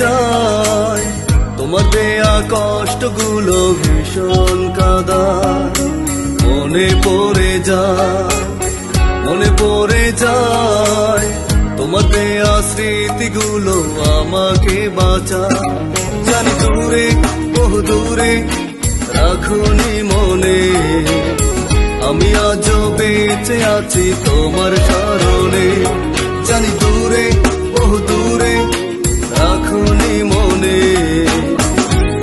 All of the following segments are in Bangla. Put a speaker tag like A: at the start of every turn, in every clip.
A: যায়, তোমার দেয়া কষ্টগুলো ভীষণ কাঁদায়। মনে পড়ে যায়, মনে পড়ে যায়, তোমার দেয়া স্মৃতিগুলো আমাকে বাঁচায়। জানি দূরে, বহু দূরে রাখুনি মনে, আমি আজও বেঁচে আছি তোমার স্মরণে। জানি দূরে, বহু দূরে রাখুনি মনে,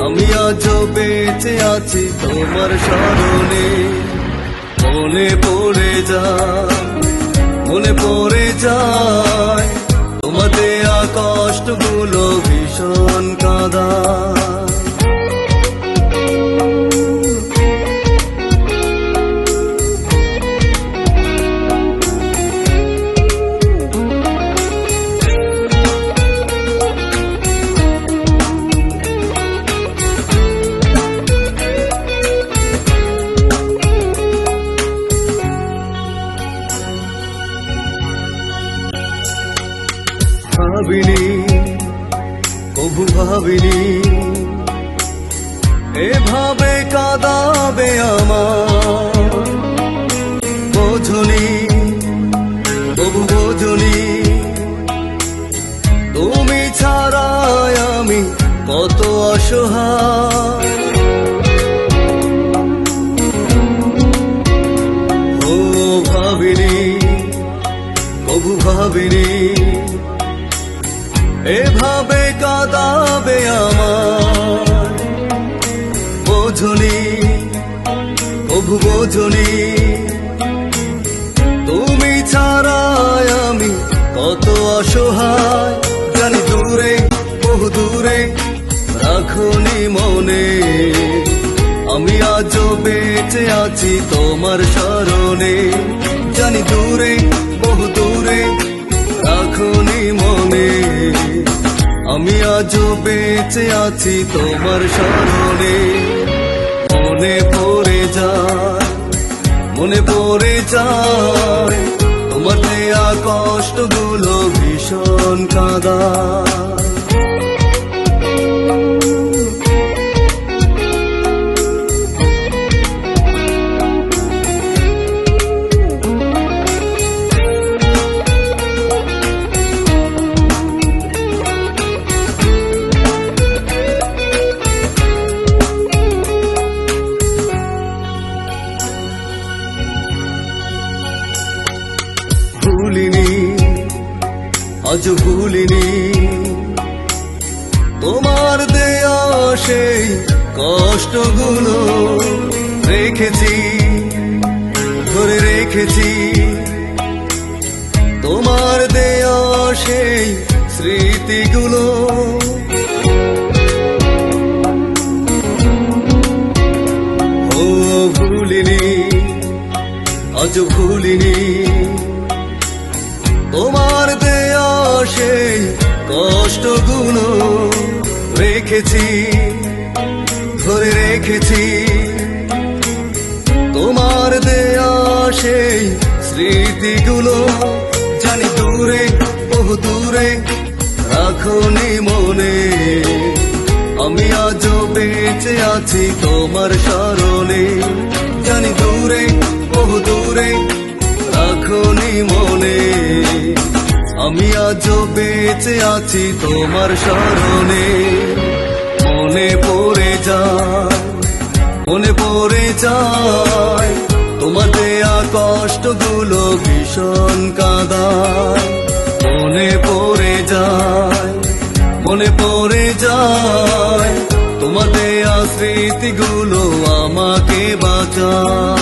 A: আমি আজও বেঁচে আছি তোমার স্মরণে। মনে পড়ে যায়, মনে পড়ে যায়, তোমার দেয়া কষ্টগুলো ভীষণ কাঁদায়। ভাবিনি, কবু ভাবিনি এভাবে কাঁদাবে আমার। বোঝনি, কবু বোঝনি, তুমি ছাড়াই আমি কত অসহায়। ও ভাবিনি, কবু ভাবিনি এভাবে কাঁদাবে আমার। বোঝনি, কবু বোঝনি, তুমি ছাড়াই আমি কত অসহায়। জানি দূরে, বহু দূরে রাখুনি মনে, আমি আজও বেঁচে আছি তোমার স্মরণে। জানি দূরে, বহু দূরে রাখুনি মনে, আমি আজও বেঁচে আছি তোমার স্মরণে। মনে পড়ে যায়, মনে পড়ে যায়, তোমার দেয়া কষ্টগুলো ভীষণ কাঁদায়। ভুলিনি, আজ ভুলিনি, তোমার দেয়া সেই কষ্টগুলো রেখেছি, ধরে রেখেছি। তোমার দেয়া সেই স্মৃতিগুলো ও ভুলিনি, আজ ভুলিনি, তোমার দেয়া সেই কষ্টগুলো রেখেছি, ধরে রেখেছি। তোমার দেয়া সেই স্মৃতিগুলো জানি দূরে, বহু দূরে রাখুনি মনে, আমি আজও বেঁচে আছি তোমার স্মরণে। জানি দূরে, বহু দূরে রাখুনি মনে, আমি আজও বেঁচে আছি তোমার স্মরণে। মনে পড়ে যায়, মনে পড়ে যায়, তোমার দেয়া কষ্টগুলো ভীষণ কাঁদায়। মনে পড়ে যায়, মনে পড়ে যায়, তোমার দেয়া স্মৃতিগুলো আমাকে বাঁচায়।